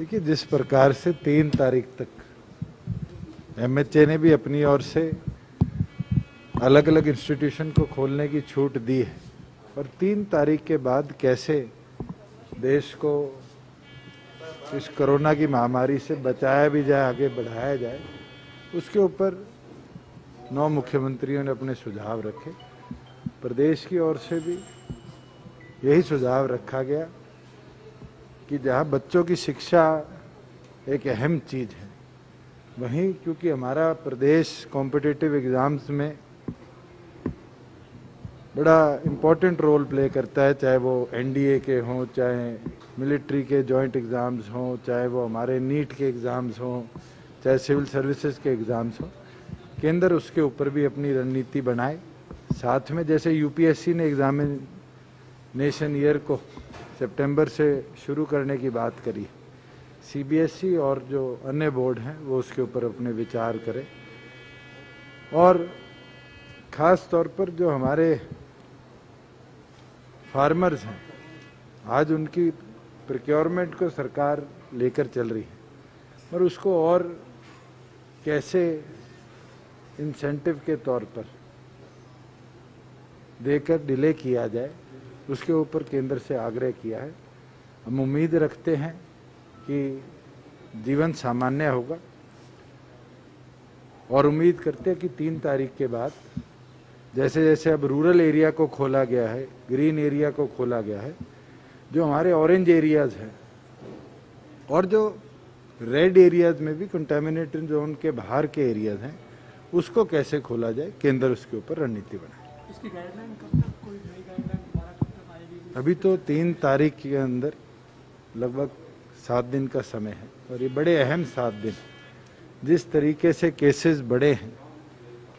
देखिए, जिस प्रकार से 3 तारीख तक एमएचए ने भी अपनी ओर से अलग अलग इंस्टीट्यूशन को खोलने की छूट दी है और 3 तारीख के बाद कैसे देश को इस कोरोना की महामारी से बचाया भी जाए, आगे बढ़ाया जाए, उसके ऊपर 9 मुख्यमंत्रियों ने अपने सुझाव रखे। प्रदेश की ओर से भी यही सुझाव रखा गया कि जहाँ बच्चों की शिक्षा एक अहम चीज़ है, वहीं क्योंकि हमारा प्रदेश कॉम्पिटिटिव एग्ज़ाम्स में बड़ा इम्पोर्टेंट रोल प्ले करता है, चाहे वो एनडीए के हों, चाहे मिलिट्री के जॉइंट एग्ज़ाम्स हों, चाहे वो हमारे नीट के एग्ज़ाम्स हों, चाहे सिविल सर्विसेज के एग्ज़ाम्स हों, केंद्र उसके ऊपर भी अपनी रणनीति बनाए। साथ में जैसे यूपीएससी ने एग्जामिनेशन ईयर को सितंबर से शुरू करने की बात करी, सीबीएसई और जो अन्य बोर्ड हैं वो उसके ऊपर अपने विचार करें। और ख़ास तौर पर जो हमारे फार्मर्स हैं, आज उनकी प्रोक्योरमेंट को सरकार लेकर चल रही है और उसको और कैसे इंसेंटिव के तौर पर देकर डिले किया जाए, उसके ऊपर केंद्र से आग्रह किया है। हम उम्मीद रखते हैं कि जीवन सामान्य होगा और उम्मीद करते हैं कि 3 तारीख के बाद जैसे जैसे अब रूरल एरिया को खोला गया है, ग्रीन एरिया को खोला गया है, जो हमारे ऑरेंज एरियाज हैं और जो रेड एरियाज में भी कंटामिनेटेड जोन के बाहर के एरियाज हैं, उसको कैसे खोला जाए, केंद्र उसके ऊपर रणनीति बनाए। इसकी गाइडलाइन कब तक, कोई नई गाइडलाइन दोबारा कब तक आएगी? अभी तो 3 तारीख के अंदर लगभग 7 दिन का समय है और ये बड़े अहम 7 दिन, जिस तरीके से केसेस बढ़े हैं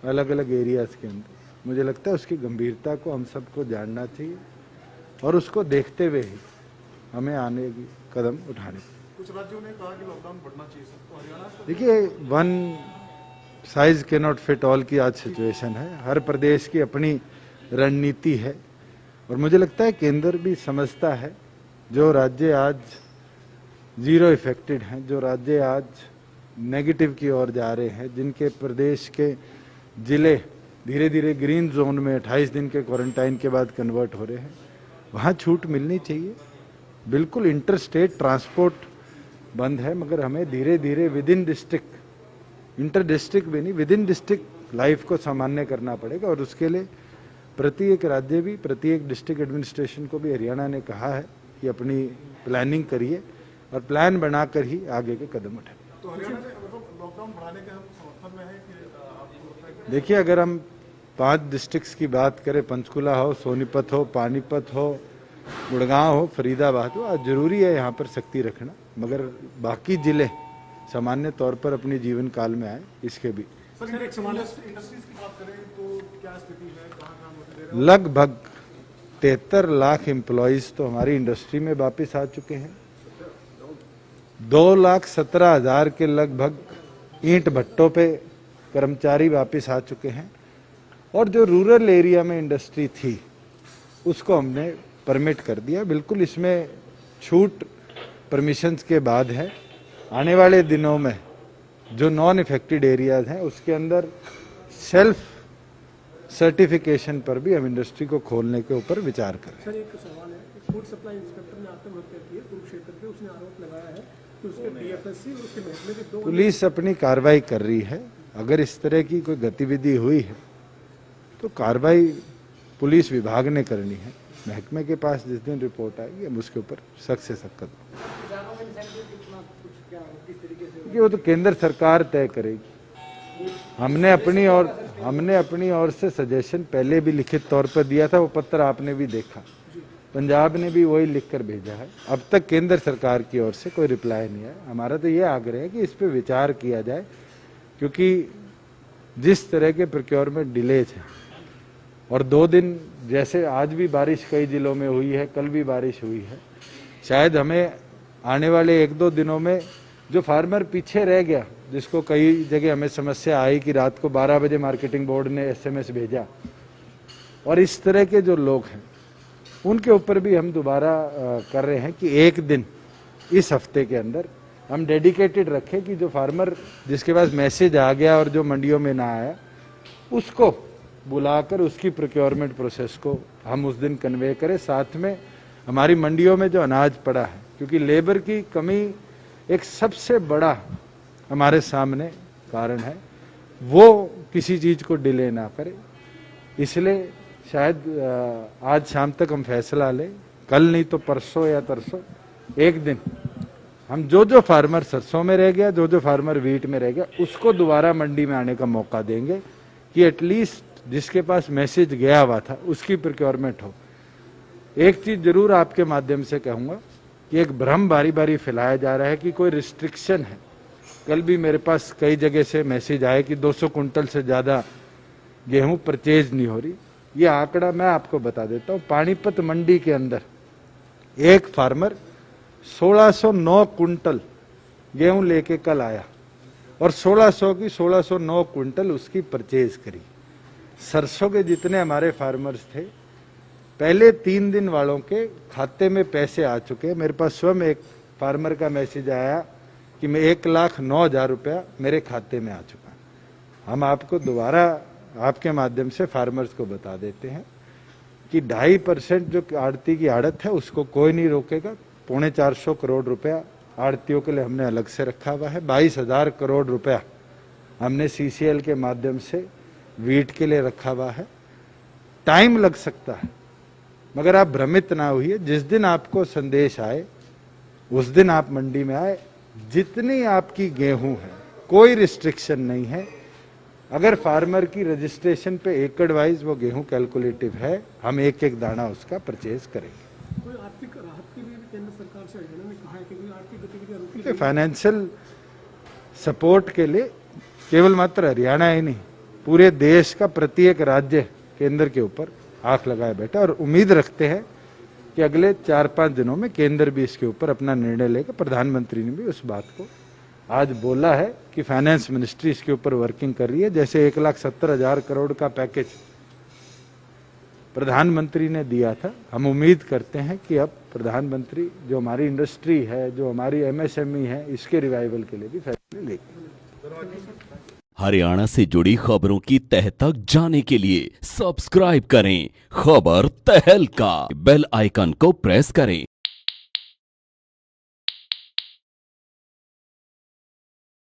अलग अलग एरियाज के अंदर, मुझे लगता है उसकी गंभीरता को हम सबको जानना चाहिए और उसको देखते हुए ही हमें आने की कदम उठाने चाहिए। कुछ राज्यों ने कहा कि लॉकडाउन बढ़ना चाहिए सबको, हरियाणा देखिए, वन साइज के नॉट फिट ऑल की आज सिचुएशन है, हर प्रदेश की अपनी रणनीति है और मुझे लगता है केंद्र भी समझता है जो राज्य आज जीरो इफेक्टेड हैं, जो राज्य आज नेगेटिव की ओर जा रहे हैं, जिनके प्रदेश के जिले धीरे धीरे ग्रीन जोन में 28 दिन के क्वारंटाइन के बाद कन्वर्ट हो रहे हैं, वहाँ छूट मिलनी चाहिए। बिल्कुल इंटर स्टेट ट्रांसपोर्ट बंद है, मगर हमें धीरे धीरे with in district, inter district भी नहीं, विद इन डिस्ट्रिक्ट लाइफ को सामान्य करना पड़ेगा और उसके लिए प्रत्येक राज्य भी, प्रत्येक डिस्ट्रिक्ट एडमिनिस्ट्रेशन को भी हरियाणा ने कहा है कि अपनी प्लानिंग करिए और प्लान बनाकर ही आगे के कदम उठाएं। तो हरियाणा में लॉकडाउन बढ़ाने के समर्थन में है कि आपको लगता है? देखिए, अगर हम 5 डिस्ट्रिक्ट्स की बात करें, पंचकुला हो, सोनीपत हो, पानीपत हो, गुड़गांव हो, फरीदाबाद हो, आज जरूरी है यहाँ पर सख्ती रखना, मगर बाकी जिले सामान्य तौर पर अपने जीवन काल में आए, इसके भी। सर, इंडस्ट्रीज की बात करें तो क्या स्थिति है, कहाँ मौजूद है? लगभग 73 लाख एम्प्लॉइज तो हमारी इंडस्ट्री में वापस आ चुके हैं। 2,17,000 के लगभग ईंट भट्टों पे कर्मचारी वापस आ चुके हैं और जो रूरल एरिया में इंडस्ट्री थी उसको हमने परमिट कर दिया। बिल्कुल इसमें छूट परमिशंस के बाद है। आने वाले दिनों में जो नॉन इफेक्टेड एरियाज हैं उसके अंदर सेल्फ सर्टिफिकेशन पर भी हम इंडस्ट्री को खोलने के ऊपर विचार कर रहे हैं। सर, एक सवाल है कि फूड सप्लाई इंस्पेक्टर ने आत्महत्या की है कुरुक्षेत्र पे, उसने आरोप लगाया है कि उसके टीएफएससी और उसके महकमे के 2 पुलिस अपनी कार्रवाई कर रही है। अगर इस तरह की कोई गतिविधि हुई है तो कार्रवाई पुलिस विभाग ने करनी है। महकमे के पास जिस दिन रिपोर्ट आएगी हम उसके ऊपर सख्त से सख्त कदम, ये वो तो केंद्र सरकार तय करेगी। हमने अपनी ओर से सजेशन पहले भी लिखित तौर पर दिया था, वो पत्र आपने भी देखा, पंजाब ने भी वही लिखकर भेजा है। अब तक केंद्र सरकार की ओर से कोई रिप्लाई नहीं है। हमारा तो ये आग्रह है कि इस पे विचार किया जाए, क्योंकि जिस तरह के प्रोक्योरमेंट डिलेज हैं और 2 दिन जैसे आज भी बारिश कई जिलों में हुई है, कल भी बारिश हुई है, शायद हमें आने वाले 1-2 दिनों में जो फार्मर पीछे रह गया, जिसको कई जगह हमें समस्या आई कि रात को 12 बजे मार्केटिंग बोर्ड ने एसएमएस भेजा, और इस तरह के जो लोग हैं उनके ऊपर भी हम दोबारा कर रहे हैं कि 1 दिन इस हफ्ते के अंदर हम डेडिकेटेड रखें कि जो फार्मर जिसके पास मैसेज आ गया और जो मंडियों में ना आया उसको बुलाकर उसकी प्रोक्योरमेंट प्रोसेस को हम उस दिन कन्वे करें। साथ में हमारी मंडियों में जो अनाज पड़ा है, क्योंकि लेबर की कमी एक सबसे बड़ा हमारे सामने कारण है, वो किसी चीज को डिले ना करे। इसलिए शायद आज शाम तक हम फैसला लें, कल नहीं तो परसों या तरसों एक दिन हम जो फार्मर सरसों में रह गया, जो फार्मर वीट में रह गया, उसको दोबारा मंडी में आने का मौका देंगे कि एटलीस्ट जिसके पास मैसेज गया हुआ था उसकी प्रोक्योरमेंट हो। एक चीज जरूर आपके माध्यम से कहूंगा कि एक भ्रम बारी बारी फैलाया जा रहा है कि कोई रिस्ट्रिक्शन है। कल भी मेरे पास कई जगह से मैसेज आए कि 200 कुंटल से ज्यादा गेहूं परचेज नहीं हो रही। ये आंकड़ा मैं आपको बता देता हूं, पानीपत मंडी के अंदर एक फार्मर 1609 कुंटल गेहूं लेके कल आया और 1609 कुंटल उसकी परचेज करी। सरसों के जितने हमारे फार्मर्स थे, पहले 3 दिन वालों के खाते में पैसे आ चुके हैं। मेरे पास स्वयं एक फार्मर का मैसेज आया कि मैं 1,09,000 रुपया मेरे खाते में आ चुका। हम आपको दोबारा आपके माध्यम से फार्मर्स को बता देते हैं कि 2.5% जो आड़ती की आड़त है उसको कोई नहीं रोकेगा। 450 करोड़ रुपया आड़तियों के लिए हमने अलग से रखा हुआ है। 22,000 करोड़ रुपया हमने CCL के माध्यम से वीट के लिए रखा हुआ है। टाइम लग सकता है, मगर आप भ्रमित ना होइए। जिस दिन आपको संदेश आए उस दिन आप मंडी में आए। जितनी आपकी गेहूं है कोई रिस्ट्रिक्शन नहीं है। अगर फार्मर की रजिस्ट्रेशन पे एकड़ वाइज वो गेहूं कैलकुलेटिव है, हम एक एक दाना उसका परचेज करेंगे। कोई आर्थिक राहत के लिए भी केंद्र सरकार से हरियाणा ने कहा है कि कोई आर्थिक गतिविधियां रोकी जाएंगी। फाइनेंशियल सपोर्ट के लिए केवल मात्र हरियाणा ही नहीं, पूरे देश का प्रत्येक राज्य केंद्र के ऊपर आंख लगाए बैठा और उम्मीद रखते हैं कि अगले 4-5 दिनों में केंद्र भी इसके ऊपर अपना निर्णय लेगा। प्रधानमंत्री ने भी उस बात को आज बोला है कि फाइनेंस मिनिस्ट्री इसके ऊपर वर्किंग कर रही है। जैसे 1,70,000 करोड़ का पैकेज प्रधानमंत्री ने दिया था, हम उम्मीद करते हैं कि अब प्रधानमंत्री जो हमारी इंडस्ट्री है, जो हमारी MSME है, इसके रिवाइवल के लिए भी फैसले लेंगे। हरियाणा से जुड़ी खबरों की तह तक जाने के लिए सब्सक्राइब करें खबर तहलका, बेल आइकन को प्रेस करें।